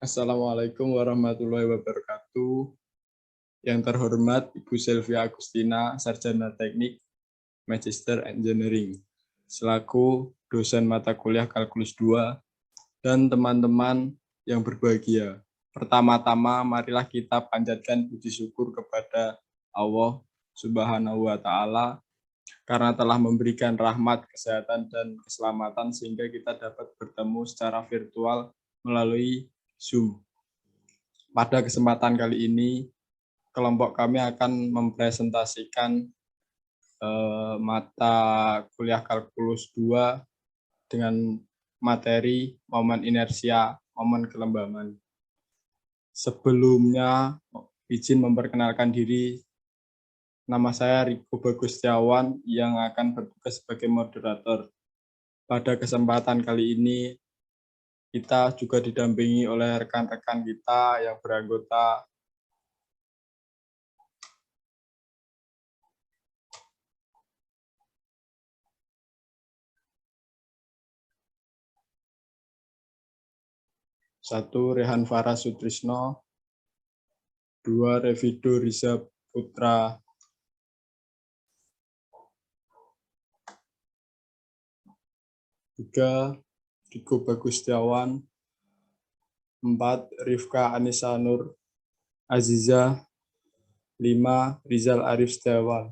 Assalamualaikum warahmatullahi wabarakatuh. Yang terhormat Ibu Selvia Agustina, Sarjana Teknik, Magister Engineering, selaku dosen mata kuliah Kalkulus 2, dan teman-teman yang berbahagia. Pertama-tama, marilah kita panjatkan puji syukur kepada Allah Subhanahu wa Ta'ala karena telah memberikan rahmat, kesehatan, dan keselamatan sehingga kita dapat bertemu secara virtual melalui Zoom. Pada kesempatan kali ini, kelompok kami akan mempresentasikan mata kuliah Kalkulus 2 dengan materi momen inersia, momen kelembaman. Sebelumnya, izin memperkenalkan diri. Nama saya Riko Bagustiawan yang akan bertugas sebagai moderator. Pada kesempatan kali ini, kita juga didampingi oleh rekan-rekan kita yang beranggota satu, Rehan Farah Sutrisno, 2, Revido Riza Putra, 3, Riko Bagustiawan, 4, Rifka Anissa Nur Aziza, 5, Rizal Arif Setiawan,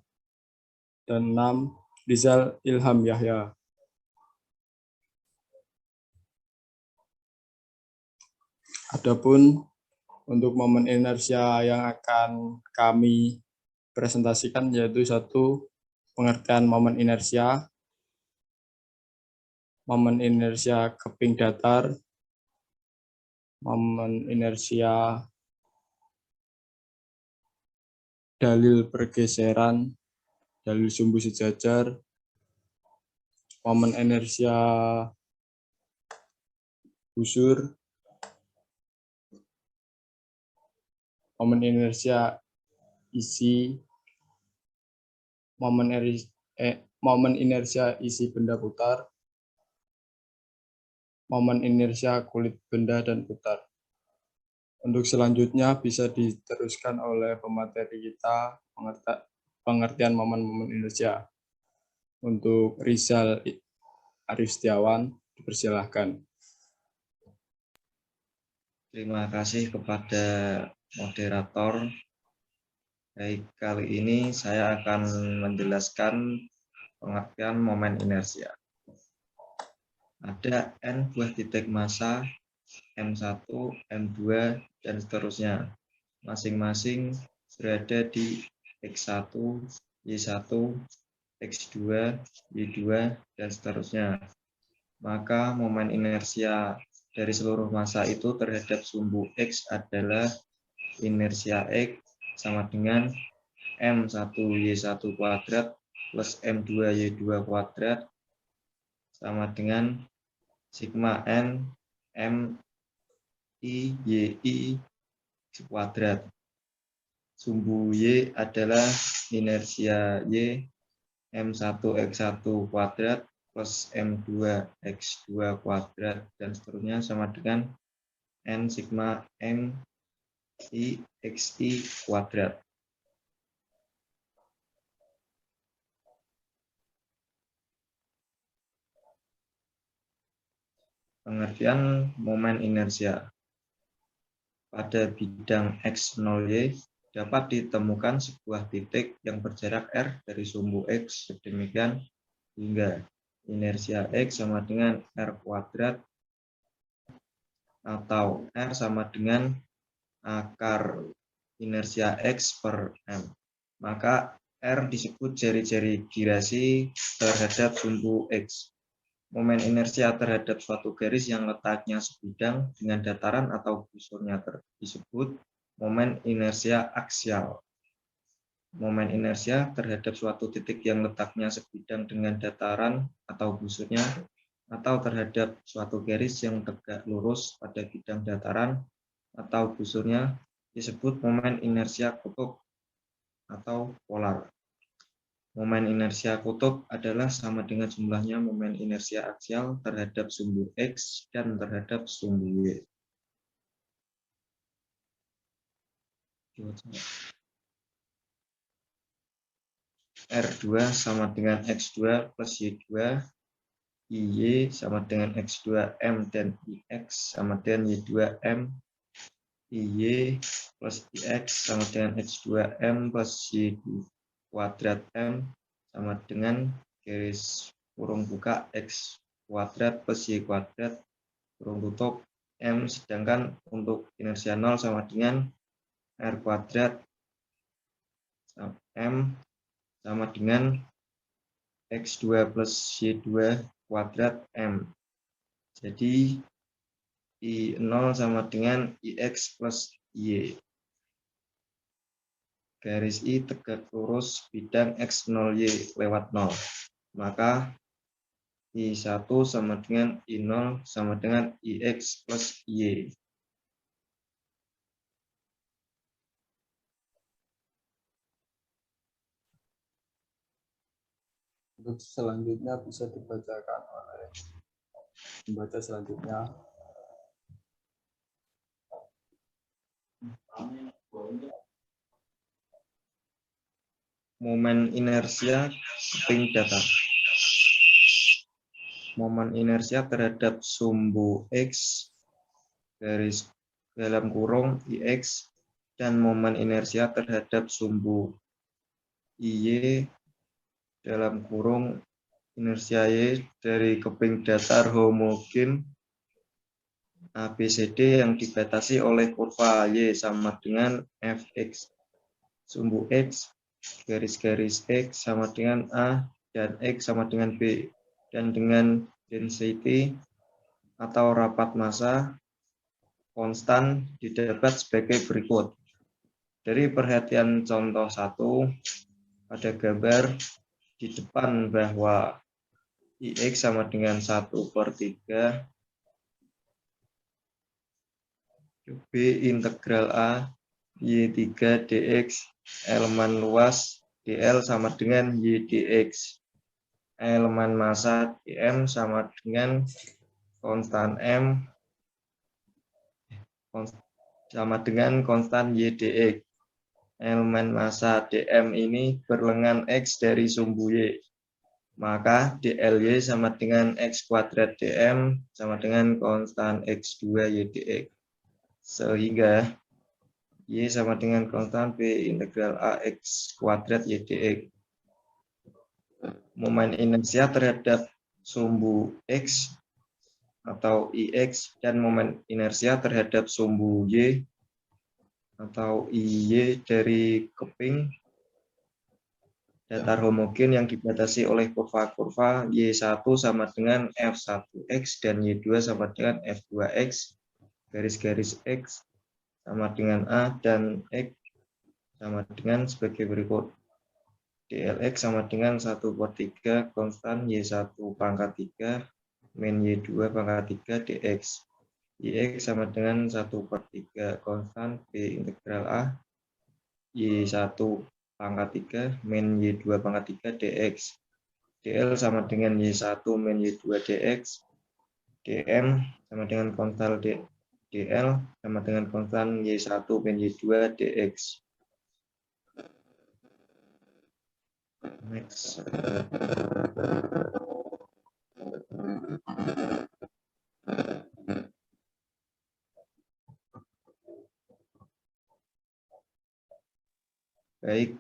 dan 6, Rizal Ilham Yahya. Adapun untuk momen inersia yang akan kami presentasikan yaitu 1, pengertian momen inersia keping datar, momen inersia dalil pergeseran, dalil sumbu sejajar, momen inersia busur, momen inersia isi, momen inersia isi benda putar, momen inersia kulit benda dan putar. Untuk selanjutnya bisa diteruskan oleh pemateri kita, pengertian momen-momen inersia. Untuk Rizal Arif Setiawan, dipersilahkan. Terima kasih kepada moderator. Baik, kali ini saya akan menjelaskan pengertian momen inersia. Ada N buah titik massa, M1, M2, dan seterusnya. Masing-masing berada di X1, Y1, X2, Y2, dan seterusnya. Maka momen inersia dari seluruh massa itu terhadap sumbu X adalah inersia X sama dengan M1Y1 kuadrat plus M2Y2 kuadrat sama dengan sigma N MIYI kuadrat. Sumbu Y adalah inersia Y M1X1 kuadrat plus M2X2 kuadrat dan seterusnya sama dengan N sigma MIXI kuadrat. Pengertian momen inersia. Pada bidang X0Y dapat ditemukan sebuah titik yang berjarak R dari sumbu X sedemikian hingga inersia X sama dengan R kuadrat atau R sama dengan akar inersia X per M. Maka R disebut jari-jari girasi terhadap sumbu X. Momen inersia terhadap suatu garis yang letaknya sebidang dengan dataran atau busurnya disebut momen inersia aksial. Momen inersia terhadap suatu titik yang letaknya sebidang dengan dataran atau busurnya atau terhadap suatu garis yang tegak lurus pada bidang dataran atau busurnya disebut momen inersia kutub atau polar. Momen inersia kutub adalah sama dengan jumlahnya momen inersia aksial terhadap sumbu X dan terhadap sumbu Y. R2 sama dengan X2 plus Y2, IY sama dengan X2M dan IX sama dengan Y2M, IY plus IX sama dengan X2M plus Y kuadrat M sama dengan garis kurung buka X kuadrat plus Y kuadrat kurung tutup M, sedangkan untuk inersia 0 sama dengan R kuadrat M sama dengan X2 plus Y2 kuadrat M. Jadi I0 sama dengan IX plus Y. Garis I tegak lurus bidang X0Y lewat 0. Maka I1 sama dengan I0 sama dengan IX plus Y. Untuk selanjutnya bisa dibacakan oleh pembaca selanjutnya. Momen inersia keping datar. Momen inersia terhadap sumbu X garis dalam kurung IX dan momen inersia terhadap sumbu IY dalam kurung inersia Y dari keping datar homogen ABCD yang dibatasi oleh kurva Y sama dengan Fx. Sumbu X garis-garis X sama dengan A dan X sama dengan B, dan dengan density atau rapat massa konstan didapat sebagai berikut. Dari perhatian contoh 1 pada gambar di depan bahwa IX sama dengan 1/3 B integral A Y3 dx elemen luas dl sama dengan Y dx. Elemen massa dm sama dengan konstan M sama dengan konstan Y dx. Elemen massa dm ini berlengan X dari sumbu Y. Maka dly sama dengan X kuadrat dm sama dengan konstan X2 Y dx. Sehingga Y sama dengan konstan B integral AX kuadrat Y dx. Momen inersia terhadap sumbu X atau IX dan momen inersia terhadap sumbu Y atau IY dari keping datar homogen yang dibatasi oleh kurva-kurva Y1 sama dengan F1X dan Y2 sama dengan F2X, garis-garis X sama dengan A dan X sama dengan sebagai berikut. dlx sama dengan 1/3 konstan Y1 pangkat 3 min Y2 pangkat 3 dx. Ix sama dengan 1/3 konstan B integral A Y1 pangkat 3 min Y2 pangkat 3 dx. dl sama dengan Y1 min Y2 dx. dm sama dengan konstan dl sama dengan konstan Y1 min Y2 dx. Next. Baik,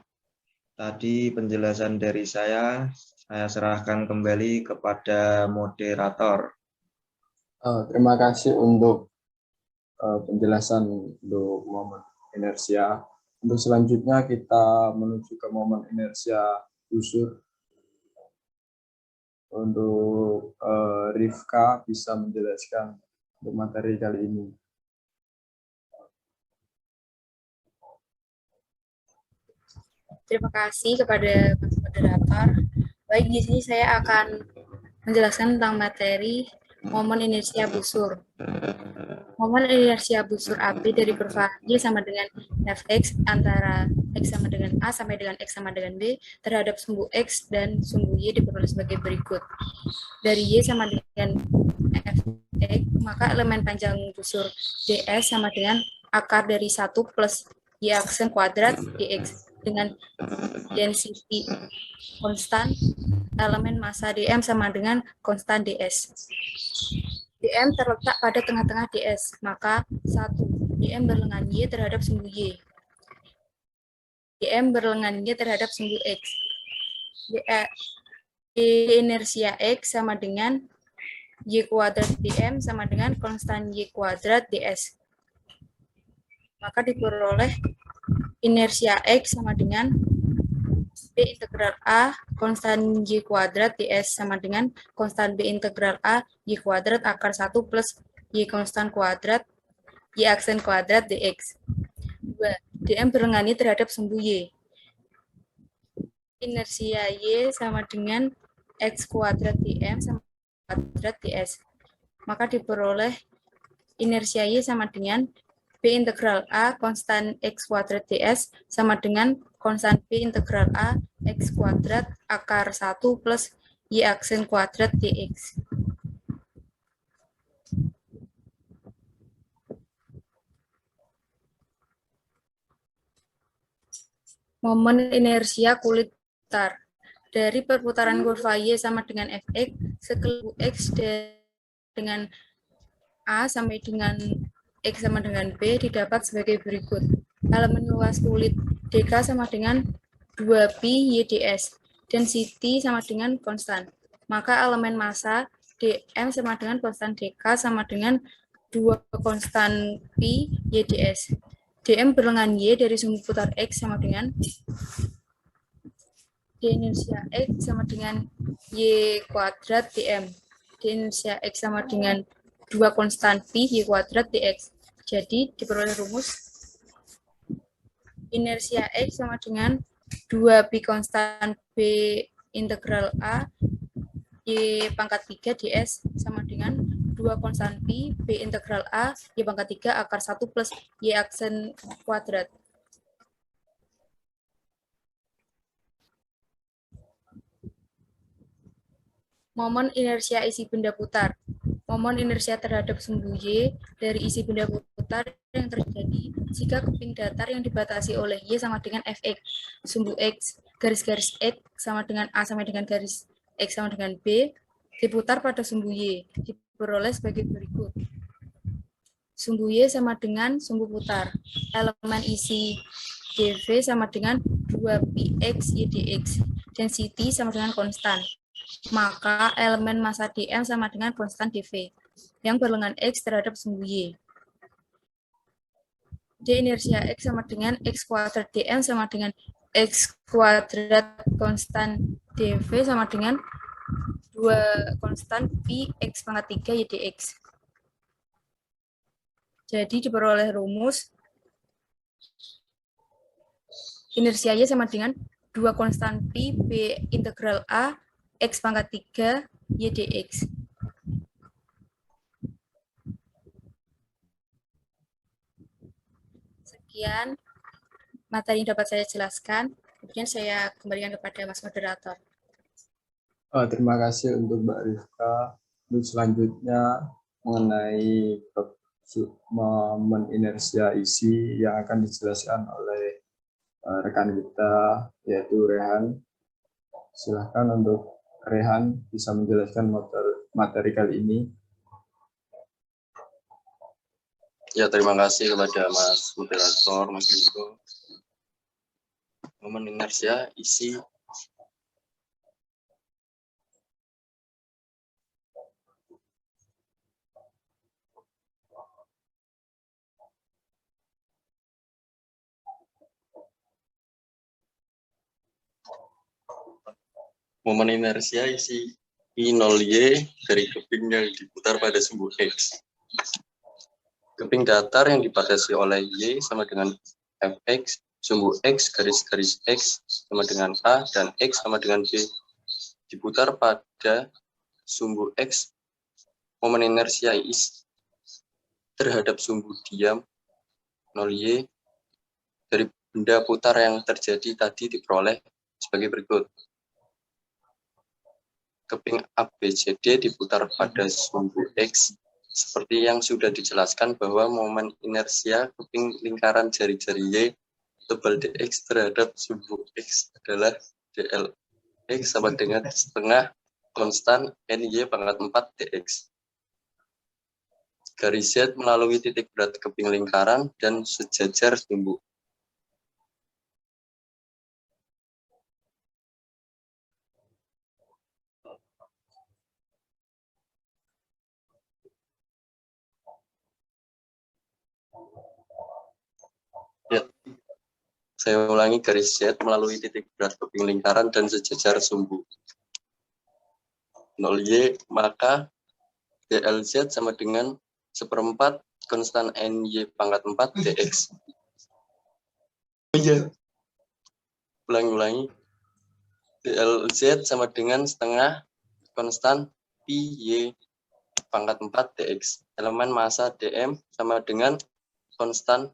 tadi penjelasan dari saya serahkan kembali kepada moderator. Terima kasih untuk penjelasan untuk momen inersia. Untuk selanjutnya kita menuju ke momen inersia busur. Untuk Rifka bisa menjelaskan untuk materi kali ini. Terima kasih kepada Mas moderator. Baik, di sini saya akan menjelaskan tentang materi momen inersia busur. Momen inersia busur AB dari kurva Y sama dengan Fx antara X sama dengan A sampai dengan X sama dengan B terhadap sumbu X dan sumbu Y diperoleh sebagai berikut. Dari Y sama dengan Fx, maka elemen panjang busur ds sama dengan akar dari 1 plus Y aksen kuadrat dx dengan density konstan, elemen massa dm sama dengan konstan ds. dm terletak pada tengah-tengah ds, maka 1. dm berlengan y terhadap sumbu y. dm berlengan y terhadap sumbu x. D inersia x sama dengan y kuadrat dm sama dengan konstan y kuadrat ds. Maka diperoleh inersia x sama dengan b integral a konstan y kuadrat ds sama dengan konstan b integral a y kuadrat akar 1 plus y konstan kuadrat y aksen kuadrat dx. 2. dm berlengan y terhadap sumbu y. Inersia y sama dengan x kuadrat dm sama kuadrat ds. Maka diperoleh inersia y sama dengan b integral a konstan x kuadrat ds sama dengan konstan b integral a x kuadrat akar 1 plus y aksen kuadrat dx. Momen inersia kulit putar. Dari perputaran kurva y sama dengan fx, sekeliling x dengan a sampai dengan x sama dengan b didapat sebagai berikut. Elemen luas kulit dk sama dengan 2pi yds. Density sama dengan konstan. Maka elemen massa dm sama dengan konstan dk sama dengan 2 konstan pi yds. dm berlengan y dari sumbu putar x sama dengan d inersia x sama dengan y kuadrat dm. D inersia x sama dengan 2 konstan pi y kuadrat dx. Jadi diperoleh rumus inersia x sama dengan 2 pi konstan b integral a y pangkat 3 ds sama dengan 2 konstan pi b integral a y pangkat 3 akar 1 plus y aksen kuadrat. Momen inersia isi benda putar. Momen inersia terhadap sumbu y dari isi benda putar yang terjadi jika keping datar yang dibatasi oleh y sama dengan fx, sumbu x, garis-garis x sama dengan a sama dengan garis x sama dengan b, diputar pada sumbu y, diperoleh sebagai berikut. Sumbu y sama dengan sumbu putar. Elemen isi dv sama dengan 2πx y dx. Density sama dengan konstan. Maka elemen massa dm sama dengan konstan dv yang berlengan x terhadap sumbu y. D inersia x sama dengan x kuadrat dm sama dengan x kuadrat konstan dv sama dengan 2 konstan pi x pangkat 3 y dx. Jadi diperoleh rumus inersia y sama dengan 2 konstan pi b integral a x pangkat 3 y dx. Sekian materi yang dapat saya jelaskan. Kemudian saya kembalikan kepada Mas Moderator. Terima kasih untuk Mbak Rifka. Untuk selanjutnya mengenai momen inersia isi yang akan dijelaskan oleh rekan kita yaitu Rehan. Silahkan untuk Rehan bisa menjelaskan materi kali ini. Ya, terima kasih kepada Mas Moderator, Mas Diko. Momen inersia isi. Momen inersia isi I0Y dari keping yang diputar pada sumbu X. Keping datar yang dibatasi oleh Y sama dengan Fx, sumbu X garis-garis X sama dengan A, dan X sama dengan B. Diputar pada sumbu X, momen inersia isi terhadap sumbu diam 0Y dari benda putar yang terjadi tadi diperoleh sebagai berikut. Keping ABCD diputar pada sumbu X, seperti yang sudah dijelaskan bahwa momen inersia keping lingkaran jari-jari Y tebal dx terhadap sumbu x adalah dlx sama dengan setengah konstan ny pangkat 4 dx. Garis Z melalui titik berat keping lingkaran dan sejajar sumbu. Ya. Saya ulangi, garis Z melalui titik berat keping lingkaran dan sejajar sumbu. 0Y, maka dlz sama dengan seperempat konstan ny pangkat 4 dx. Ulangi. dlz sama dengan setengah konstan pi y pangkat 4 dx. Elemen massa dm sama dengan konstan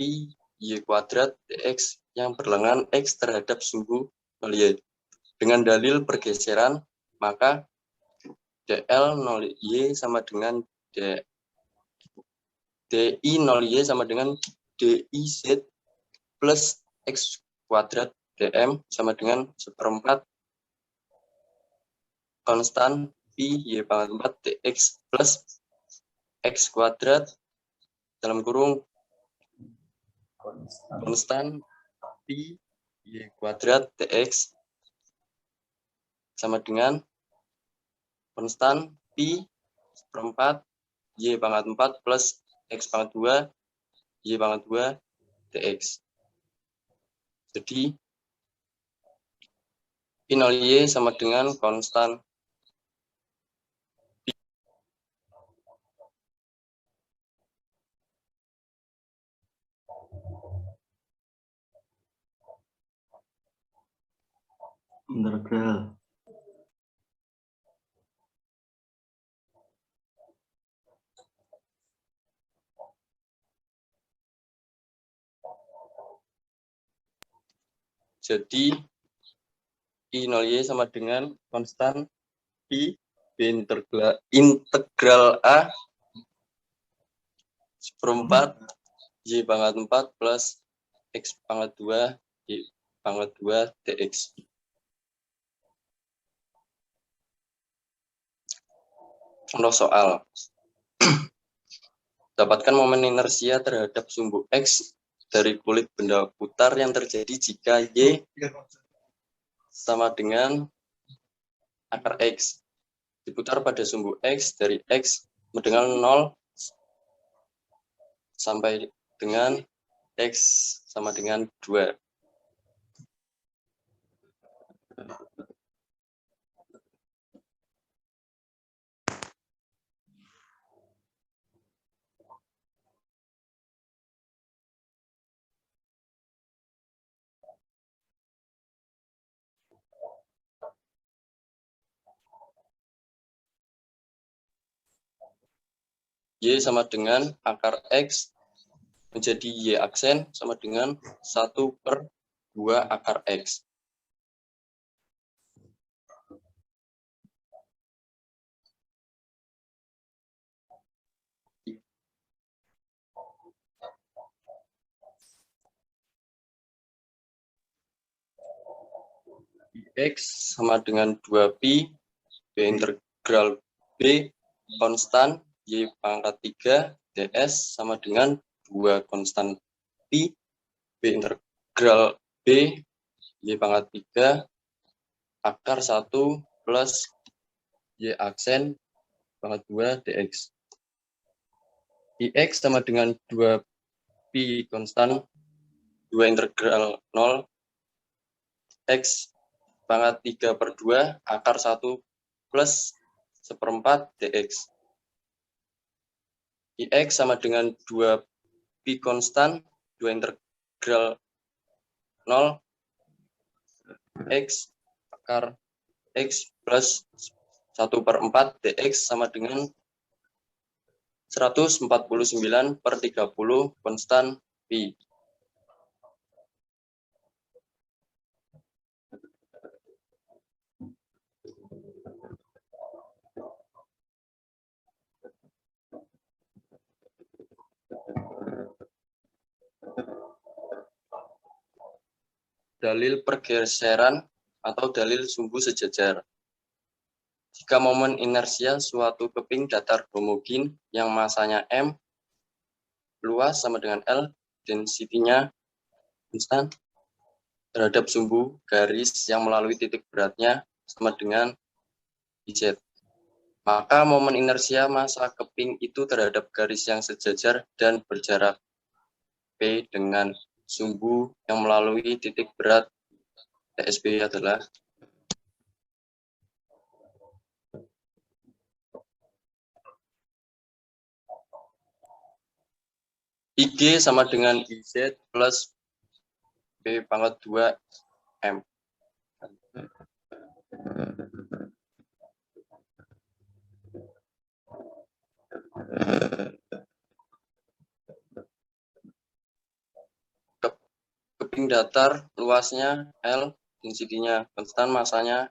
pi y kuadrat dx yang berlengan x terhadap sumbu 0y. Dengan dalil pergeseran, maka dl 0y sama dengan di 0y sama dengan diz plus x kuadrat dm sama dengan seperempat konstan pi y pangkat 4 dx plus x kuadrat dalam kurung konstan pi y kuadrat dx sama dengan konstan pi seperempat y pangkat 4 plus x pangkat 2 y pangkat 2 dx. Jadi pi 0y sama dengan konstan Integral. Jadi I 0Y sama dengan konstan pi B integral A seperempat Y pangkat 4 plus X pangkat 2 Y pangkat 2 dx. Contoh soal. Dapatkan momen inersia terhadap sumbu X dari kulit benda putar yang terjadi jika Y sama dengan akar X. Diputar pada sumbu X dari X dengan 0 sampai dengan X sama dengan 2. Y sama dengan akar X menjadi Y aksen sama dengan 1/2 akar X. X sama dengan 2pi B integral B konstan Y pangkat 3 ds sama dengan 2 konstan pi B integral B Y pangkat 3 akar 1 plus Y aksen pangkat 2 dx. Ix sama dengan 2pi konstan 2 integral 0 X pangkat 3/2 akar 1 plus seperempat dx. Ix sama dengan 2pi konstan 2 integral 0 X akar X plus 1/4 dx sama dengan 149/30 konstan pi. dalil pergeseran atau dalil sumbu sejajar. Jika momen inersia suatu keping datar homogen yang masanya M, luas sama dengan L, density-nya konstan, terhadap sumbu garis yang melalui titik beratnya sama dengan Z. Maka momen inersia massa keping itu terhadap garis yang sejajar dan berjarak P dengan sumbu yang melalui titik berat TSB adalah IG sama dengan IZ plus P pangkat 2 M. Keping datar luasnya L, density-nya konstan, masanya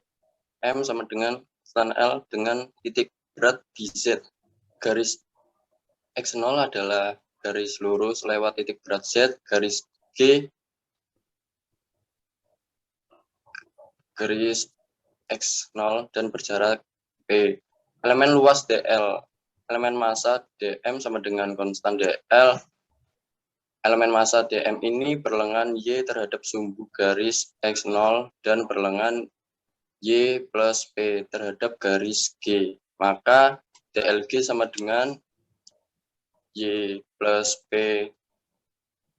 M sama dengan konstan L dengan titik berat di Z. Garis X0 adalah garis lurus lewat titik berat Z, garis G garis X0 dan berjarak P. Elemen luas DL, elemen massa DM sama dengan konstan DL. Elemen massa DM ini berlengan Y terhadap sumbu garis X0 dan berlengan Y plus P terhadap garis G. Maka DLG sama dengan Y plus P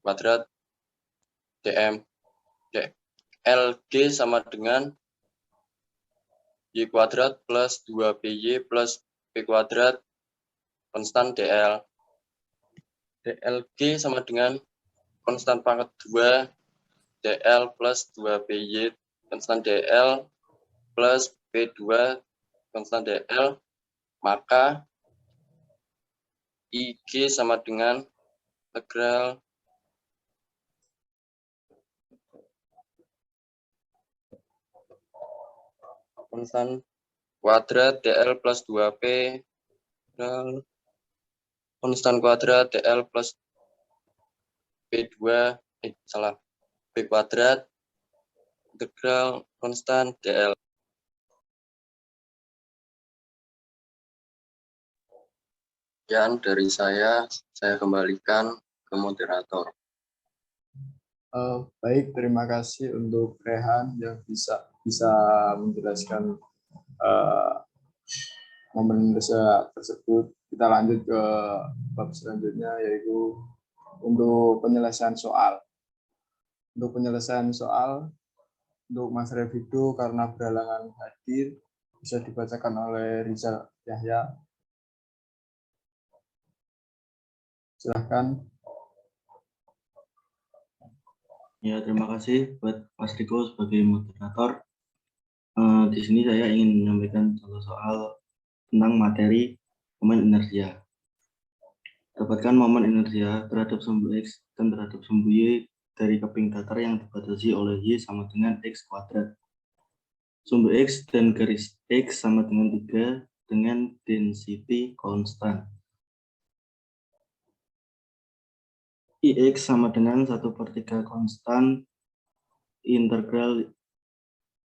kuadrat DM. DLG sama dengan Y kuadrat plus 2PY plus P kuadrat konstan DL. DLG sama dengan konstan pangkat 2 DL plus 2PY konstan DL plus P2 konstan DL, maka IG sama dengan integral konstan kuadrat DL plus 2P konstan kuadrat DL plus P2 P kuadrat integral konstan DL. Sekian dari saya kembalikan ke moderator. Baik, terima kasih untuk Rehan yang bisa menjelaskan momen inersia tersebut. Kita lanjut ke bab selanjutnya, yaitu untuk penyelesaian soal. Untuk penyelesaian soal, untuk Mas Revido karena berhalangan hadir, bisa dibacakan oleh Rizal Yahya. Silahkan. Ya, terima kasih buat Mas Riko sebagai moderator. Di sini saya ingin menyampaikan contoh soal tentang materi momen inersia. Dapatkan momen inersia terhadap sumbu X dan terhadap sumbu Y dari keping datar yang dibatasi oleh Y sama dengan X kuadrat. Sumbu X dan garis X sama dengan 3 dengan density konstan. IX sama dengan 1/3 konstan integral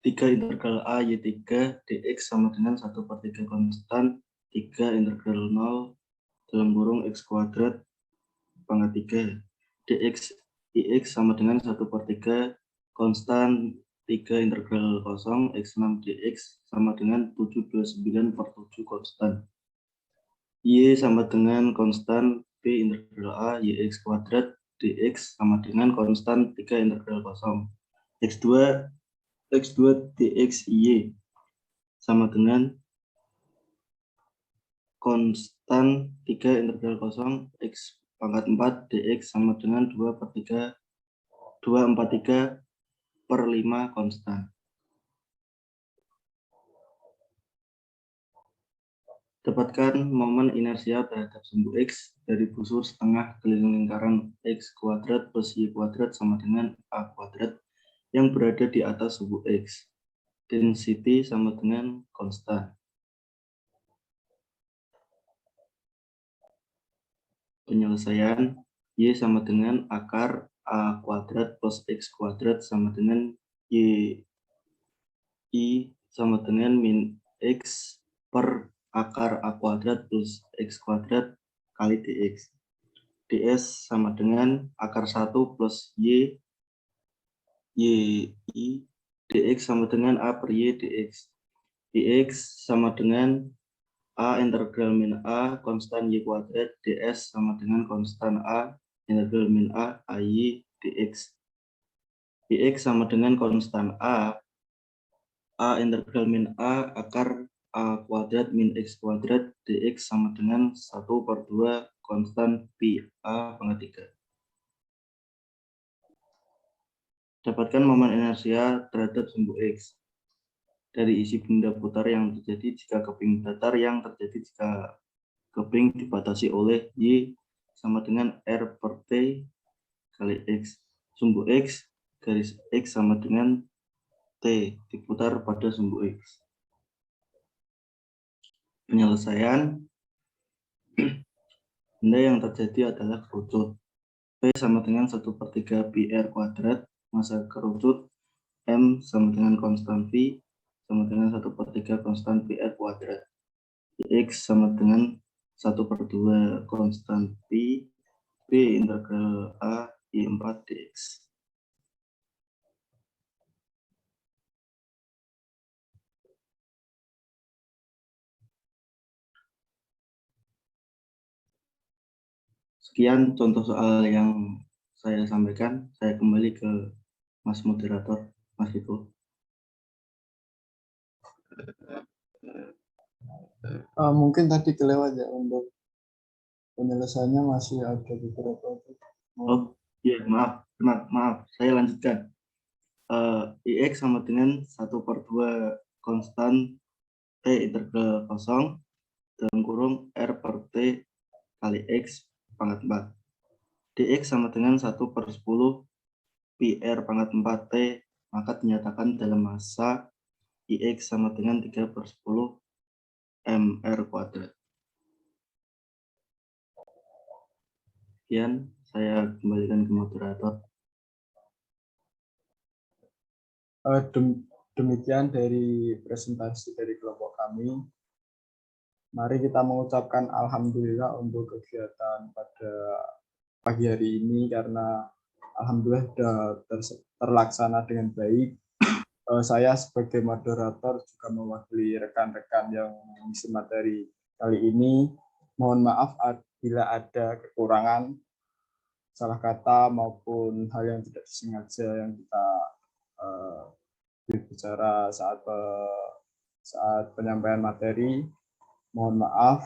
3 integral A Y3 dx sama dengan 1/3 konstan 3 integral 0 dalam kurung X kuadrat pangkat 3 dx IX sama dengan 1/3 konstan 3 integral 0 X6 dx sama dengan 729/7 konstan. Y sama dengan konstan P integral A YX kuadrat dx sama dengan konstan 3 integral 0. X2 dx Y sama dengan konstan 3 integral 0 X pangkat 4 dx sama dengan 2/43/5 konstan. Dapatkan momen inersia terhadap sumbu X dari busur setengah keliling lingkaran X kuadrat plus Y kuadrat sama dengan A kuadrat yang berada di atas sumbu X. Density sama dengan konstan. Penyelesaian Y sama dengan akar A kuadrat plus X kuadrat sama dengan Y I sama dengan min X per akar A kuadrat plus X kuadrat kali dx. ds sama dengan akar 1 plus Y I dx sama dengan A per Y dx. dx sama dengan A integral min A konstan Y kuadrat ds sama dengan konstan A integral min A AY dx. dx sama dengan konstan A integral min A akar A kuadrat min X kuadrat dx sama dengan 1/2 konstan pi A pangkat 3. Dapatkan momen inersia terhadap sumbu X dari isi benda putar yang terjadi jika keping datar yang terjadi jika keping dibatasi oleh Y sama dengan R per T kali X. Sumbu X garis X sama dengan T diputar pada sumbu X. Penyelesaian. Benda yang terjadi adalah kerucut. P sama dengan 1/3 pi R kuadrat. Masa kerucut M sama dengan konstan V sama dengan 1/3 konstan pi R kuadrat. X sama dengan 1/2 konstan pi B integral A I4 dx. Sekian contoh soal yang saya sampaikan. Saya kembali ke Mas Moderator, Mas Viko. Mungkin tadi kelewat ya untuk penyelesaiannya masih ada beberapa. Oh iya, maaf, saya lanjutkan. IX sama dengan 1/2 konstan T integral kosong dalam kurung R per T kali X pangkat 4. dx sama dengan 1/10 pi R pangkat 4 T, maka dinyatakan dalam masa IX sama dengan 3/10 mR kuadrat. Sekian, saya kembalikan ke moderator. Demikian dari presentasi dari kelompok kami. Mari kita mengucapkan alhamdulillah untuk kegiatan pada pagi hari ini karena alhamdulillah sudah terlaksana dengan baik. Saya sebagai moderator juga mewakili rekan-rekan yang mengisi materi kali ini. Mohon maaf bila ada kekurangan, salah kata maupun hal yang tidak disengaja yang kita berbicara saat penyampaian materi. Mohon maaf.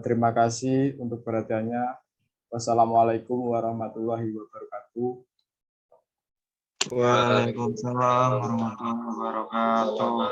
Terima kasih untuk perhatiannya. Wassalamualaikum warahmatullahi wabarakatuh. Waalaikumsalam warahmatullahi wabarakatuh.